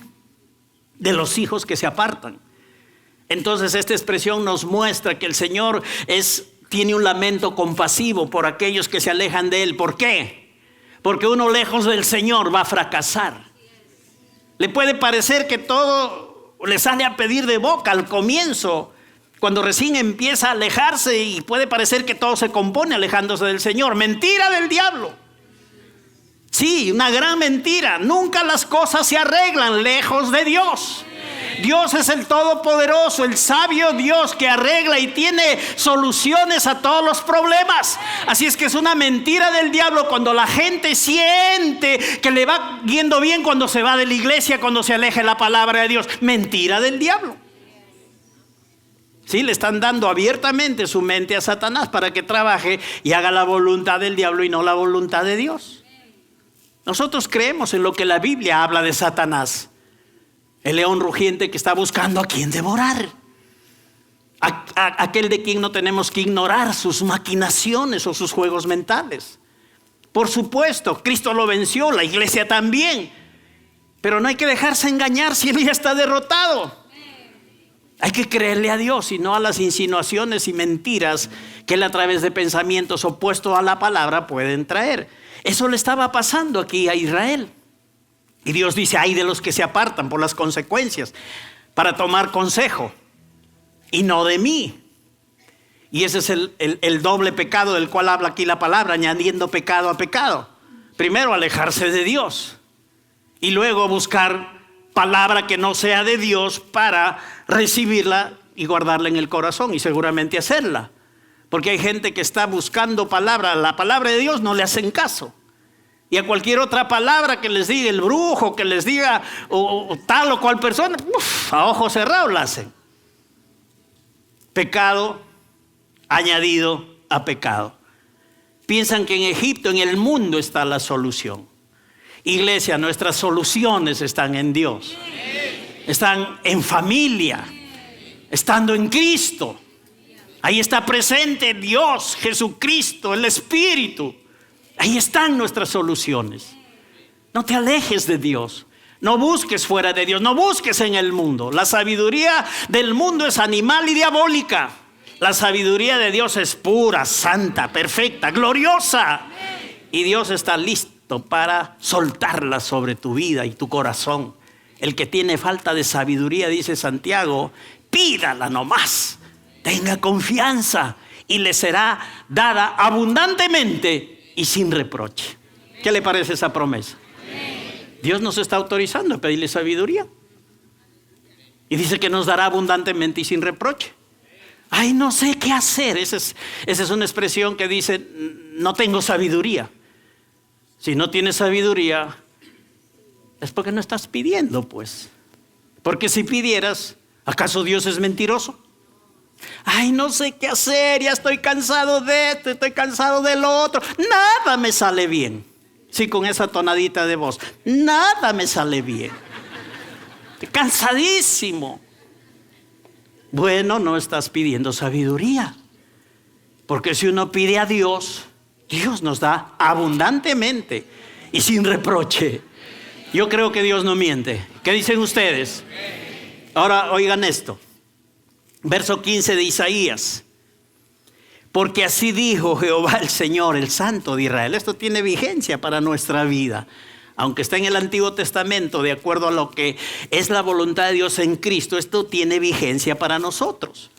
de los hijos que se apartan. Entonces esta expresión nos muestra que el Señor tiene un lamento compasivo por aquellos que se alejan de Él. ¿Por qué? Porque uno lejos del Señor va a fracasar. Le puede parecer que todo le sale a pedir de boca al comienzo, cuando recién empieza a alejarse, y puede parecer que todo se compone alejándose del Señor. Mentira del diablo. Sí, una gran mentira. Nunca las cosas se arreglan lejos de Dios. Dios es el Todopoderoso, el sabio Dios que arregla y tiene soluciones a todos los problemas. Así es que es una mentira del diablo cuando la gente siente que le va yendo bien cuando se va de la iglesia, cuando se aleja de la palabra de Dios. Mentira del diablo. Sí, le están dando abiertamente su mente a Satanás para que trabaje y haga la voluntad del diablo y no la voluntad de Dios. Nosotros creemos en lo que la Biblia habla de Satanás. El león rugiente que está buscando a quien devorar. Aquel de quien no tenemos que ignorar sus maquinaciones o sus juegos mentales. Por supuesto, Cristo lo venció, la iglesia también. Pero no hay que dejarse engañar si él ya está derrotado. Hay que creerle a Dios y no a las insinuaciones y mentiras que él a través de pensamientos opuestos a la palabra pueden traer. Eso le estaba pasando aquí a Israel. Y Dios dice, ay de los que se apartan por las consecuencias, para tomar consejo y no de mí. Y ese es el doble pecado del cual habla aquí la palabra, añadiendo pecado a pecado. Primero alejarse de Dios y luego buscar palabra que no sea de Dios para recibirla y guardarla en el corazón y seguramente hacerla. Porque hay gente que está buscando palabra, la palabra de Dios no le hacen caso. Y a cualquier otra palabra que les diga el brujo, que les diga o tal o cual persona, a ojos cerrados la hacen. Pecado añadido a pecado. Piensan que en Egipto, en el mundo está la solución. Iglesia, nuestras soluciones están en Dios. Están en familia, estando en Cristo. Ahí está presente Dios, Jesucristo, el Espíritu. Ahí están nuestras soluciones. No te alejes de Dios. No busques fuera de Dios. No busques en el mundo. La sabiduría del mundo es animal y diabólica. La sabiduría de Dios es pura, santa, perfecta, gloriosa. Y Dios está listo para soltarla sobre tu vida y tu corazón. El que tiene falta de sabiduría, dice Santiago, pídala nomás. Tenga confianza y le será dada abundantemente y sin reproche. ¿Qué le parece esa promesa? Dios nos está autorizando a pedirle sabiduría. Y dice que nos dará abundantemente y sin reproche. Ay, no sé qué hacer. Esa es una expresión que dice, no tengo sabiduría. Si no tienes sabiduría, es porque no estás pidiendo, pues. Porque si pidieras, ¿acaso Dios es mentiroso? Ay, no sé qué hacer, ya estoy cansado de esto, estoy cansado de lo otro. Nada me sale bien. Sí, con esa tonadita de voz. Nada me sale bien. Estoy cansadísimo. Bueno, no estás pidiendo sabiduría. Porque si uno pide a Dios, Dios nos da abundantemente y sin reproche. Yo creo que Dios no miente. ¿Qué dicen ustedes? Ahora oigan esto. Verso 15 de Isaías. Porque así dijo Jehová el Señor, el Santo de Israel. Esto tiene vigencia para nuestra vida. Aunque está en el Antiguo Testamento, de acuerdo a lo que es la voluntad de Dios en Cristo, esto tiene vigencia para nosotros.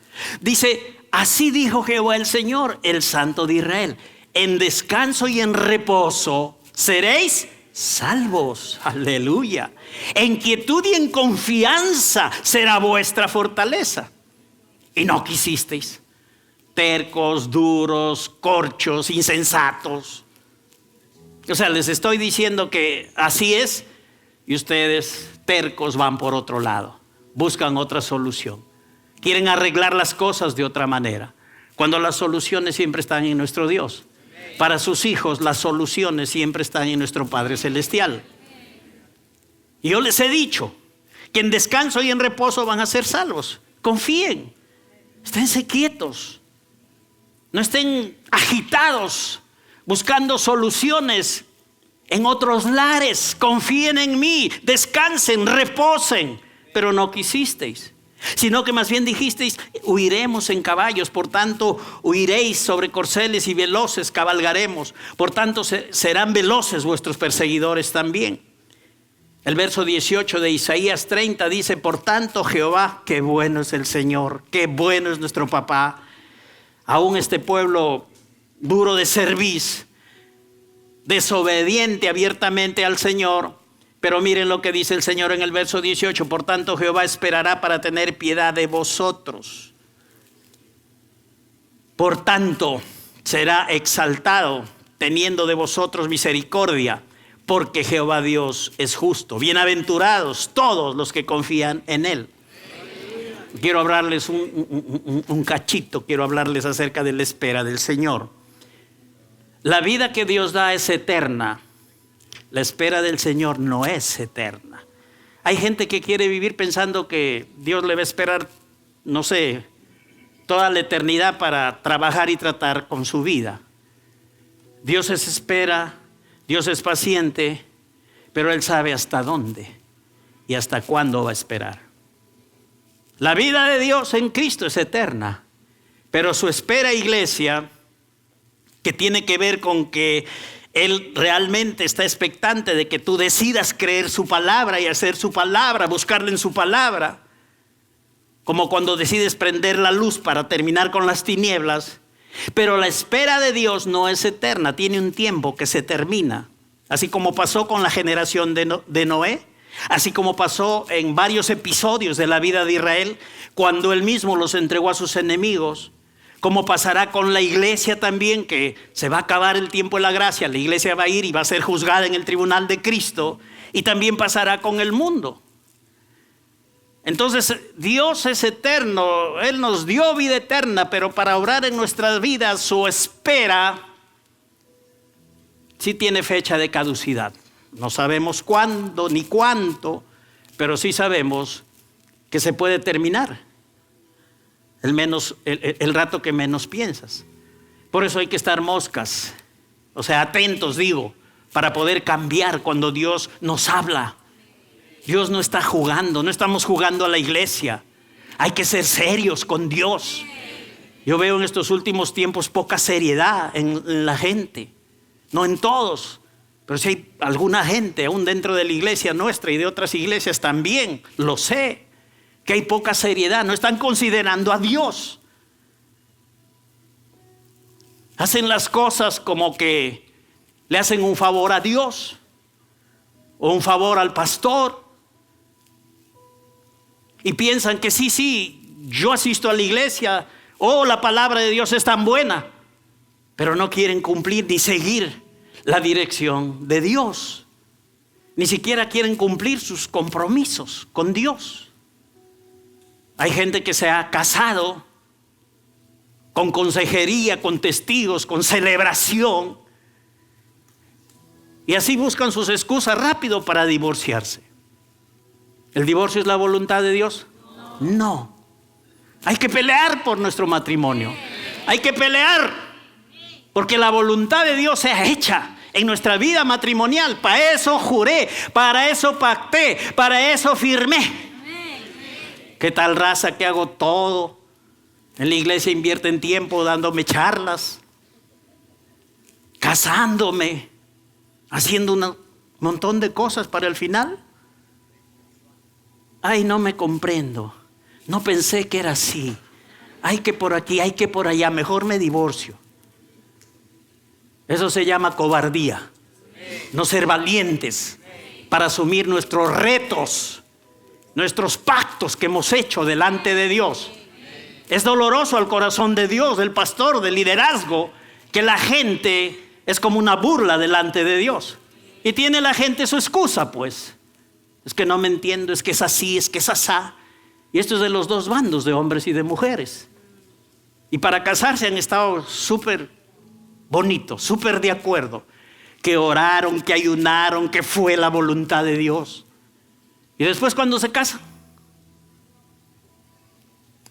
Dice, así dijo Jehová el Señor, el Santo de Israel. En descanso y en reposo seréis salvos. Aleluya. En quietud y en confianza será vuestra fortaleza. Y no quisisteis. Tercos, duros, corchos, insensatos. O sea, les estoy diciendo que así es. Y ustedes, tercos, van por otro lado. Buscan otra solución. Quieren arreglar las cosas de otra manera. Cuando las soluciones siempre están en nuestro Dios. Para sus hijos, las soluciones siempre están en nuestro Padre Celestial. Y yo les he dicho que en descanso y en reposo van a ser salvos. Confíen. Esténse quietos. No estén agitados buscando soluciones en otros lares. Confíen en mí, descansen, reposen. Pero no quisisteis, sino que más bien dijisteis, huiremos en caballos, por tanto huiréis sobre corceles y veloces cabalgaremos. Por tanto serán veloces vuestros perseguidores también. El verso 18 de Isaías 30 dice, por tanto Jehová, qué bueno es el Señor, qué bueno es nuestro papá. Aún este pueblo duro de cerviz, desobediente abiertamente al Señor. Pero miren lo que dice el Señor en el verso 18. Por tanto Jehová esperará para tener piedad de vosotros. Por tanto será exaltado teniendo de vosotros misericordia. Porque Jehová Dios es justo. Bienaventurados todos los que confían en Él. Quiero hablarles un cachito, quiero hablarles acerca de la espera del Señor. La vida que Dios da es eterna. La espera del Señor no es eterna. Hay gente que quiere vivir pensando que Dios le va a esperar, no sé, toda la eternidad para trabajar y tratar con su vida. Dios es espera, Dios es paciente, pero Él sabe hasta dónde y hasta cuándo va a esperar. La vida de Dios en Cristo es eterna, pero su espera, iglesia, que tiene que ver con que Él realmente está expectante de que tú decidas creer su palabra y hacer su palabra, buscarle en su palabra, como cuando decides prender la luz para terminar con las tinieblas. Pero la espera de Dios no es eterna, tiene un tiempo que se termina, así como pasó con la generación de Noé. Así como pasó en varios episodios de la vida de Israel, cuando Él mismo los entregó a sus enemigos. Como pasará con la iglesia también, que se va a acabar el tiempo de la gracia. La iglesia va a ir y va a ser juzgada en el tribunal de Cristo. Y también pasará con el mundo. Entonces Dios es eterno. Él nos dio vida eterna, pero para obrar en nuestras vidas su espera sí tiene fecha de caducidad. No sabemos cuándo ni cuánto, pero sí sabemos que se puede terminar. el rato que menos piensas. Por eso hay que estar moscas, o sea, atentos, digo, para poder cambiar cuando Dios nos habla. Dios no está jugando, no estamos jugando a la iglesia. Hay que ser serios con Dios. Yo veo en estos últimos tiempos poca seriedad en la gente. No en todos, pero sí hay alguna gente, aún dentro de la iglesia nuestra y de otras iglesias también, lo sé, que hay poca seriedad. No están considerando a Dios. Hacen las cosas como que le hacen un favor a Dios o un favor al pastor. Y piensan que sí, yo asisto a la iglesia, la palabra de Dios es tan buena, pero no quieren cumplir ni seguir la dirección de Dios. Ni siquiera quieren cumplir sus compromisos con Dios. Hay gente que se ha casado con consejería, con testigos, con celebración, y así buscan sus excusas rápido para divorciarse. ¿El divorcio es la voluntad de Dios? No. Hay que pelear por nuestro matrimonio. Hay que pelear porque la voluntad de Dios sea hecha en nuestra vida matrimonial. Para eso juré, para eso pacté, para eso firmé. ¿Qué tal raza que hago todo? En la iglesia invierten tiempo dándome charlas, casándome, haciendo un montón de cosas para el final. Ay, no me comprendo. No pensé que era así. Ay, que por aquí, ay, que por allá. Mejor me divorcio. Eso se llama cobardía. No ser valientes para asumir nuestros retos, nuestros pactos que hemos hecho delante de Dios. Es doloroso al corazón de Dios, del pastor, del liderazgo, que la gente es como una burla delante de Dios. Y tiene la gente su excusa, pues. Es que no me entiendo, es que es así, es que es asá. Y esto es de los dos bandos, de hombres y de mujeres. Y para casarse han estado súper bonitos, súper de acuerdo. Que oraron, que ayunaron, que fue la voluntad de Dios. Y después cuando se casan,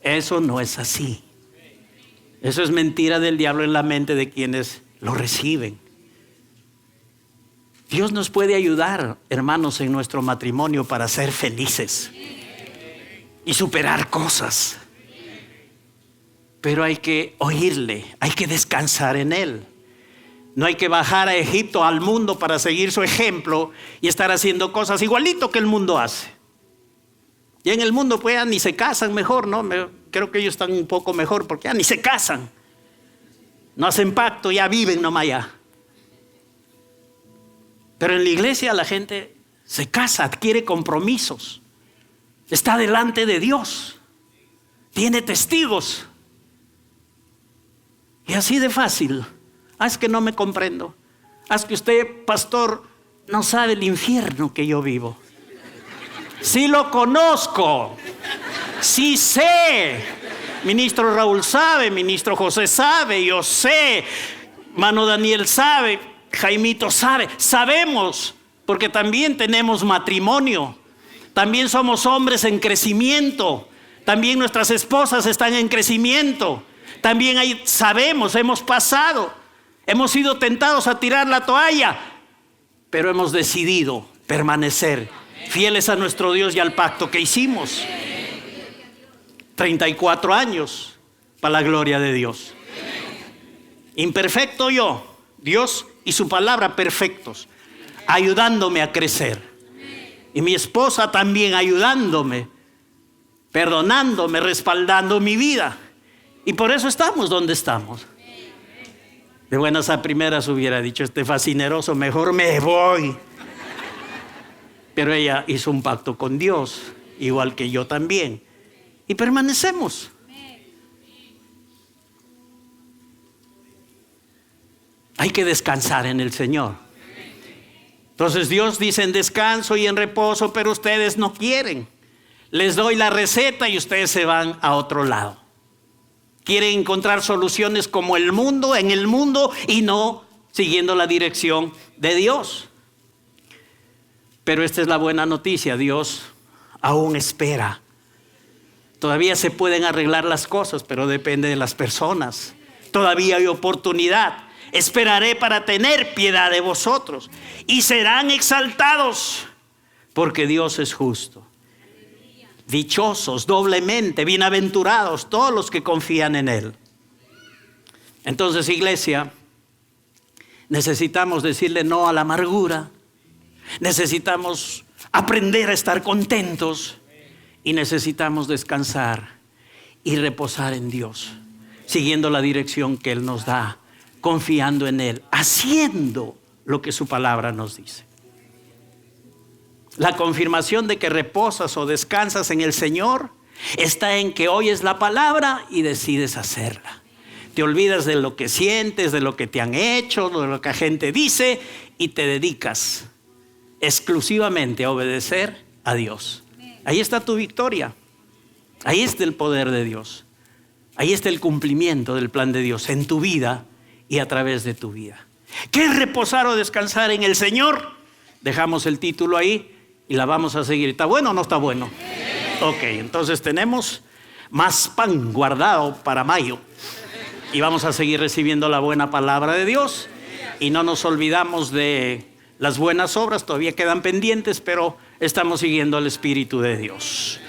eso no es así. Eso es mentira del diablo en la mente de quienes lo reciben. Dios nos puede ayudar, hermanos, en nuestro matrimonio para ser felices y superar cosas. Pero hay que oírle, hay que descansar en Él. No hay que bajar a Egipto, al mundo, para seguir su ejemplo y estar haciendo cosas igualito que el mundo hace. Y en el mundo pues ya ni se casan mejor, ¿no? Creo que ellos están un poco mejor porque ya ni se casan. No hacen pacto, ya viven nomás ya. Pero en la iglesia la gente se casa, adquiere compromisos, está delante de Dios, tiene testigos. Y así de fácil. Es que no me comprendo. Es que usted, pastor, no sabe el infierno que yo vivo. Sí lo conozco, sí sé. Ministro Raúl sabe, ministro José sabe, yo sé, mano Daniel sabe, Jaimito sabe, sabemos, porque también tenemos matrimonio, también somos hombres en crecimiento, también nuestras esposas están en crecimiento, también sabemos, hemos pasado, hemos sido tentados a tirar la toalla, pero hemos decidido permanecer fieles a nuestro Dios y al pacto que hicimos. 34 años para la gloria de Dios. Imperfecto yo, Dios y su palabra perfectos, ayudándome a crecer. Y mi esposa también ayudándome, perdonándome, respaldando mi vida. Y por eso estamos donde estamos. De buenas a primeras hubiera dicho este fascineroso, mejor me voy. Pero ella hizo un pacto con Dios, igual que yo también. Y permanecemos. Hay que descansar en el Señor. Entonces Dios dice en descanso y en reposo, pero ustedes no quieren. Les doy la receta y ustedes se van a otro lado. Quieren encontrar soluciones como el mundo, en el mundo, y no siguiendo la dirección de Dios. Pero esta es la buena noticia, Dios aún espera Todavía se pueden arreglar las cosas, pero depende de las personas. Todavía hay oportunidad. Esperaré para tener piedad de vosotros y serán exaltados, porque Dios es justo. Dichosos doblemente, bienaventurados todos los que confían en Él. Entonces, iglesia, necesitamos decirle no a la amargura. Necesitamos aprender a estar contentos y necesitamos descansar y reposar en Dios, siguiendo la dirección que Él nos da, confiando en Él, haciendo lo que su palabra nos dice. La confirmación de que reposas o descansas en el Señor está en que oyes la palabra y decides hacerla. Te olvidas de lo que sientes, de lo que te han hecho, de lo que la gente dice, y te dedicas exclusivamente a obedecer a Dios. Ahí está tu victoria. Ahí está el poder de Dios. Ahí está el cumplimiento del plan de Dios en tu vida y a través de tu vida. ¿Qué es reposar o descansar en el Señor? Dejamos el título ahí y la vamos a seguir. ¿Está bueno o no está bueno? Ok, entonces tenemos más pan guardado para mayo. Y vamos a seguir recibiendo la buena palabra de Dios. Y no nos olvidamos de las buenas obras, todavía quedan pendientes, pero estamos siguiendo al Espíritu de Dios.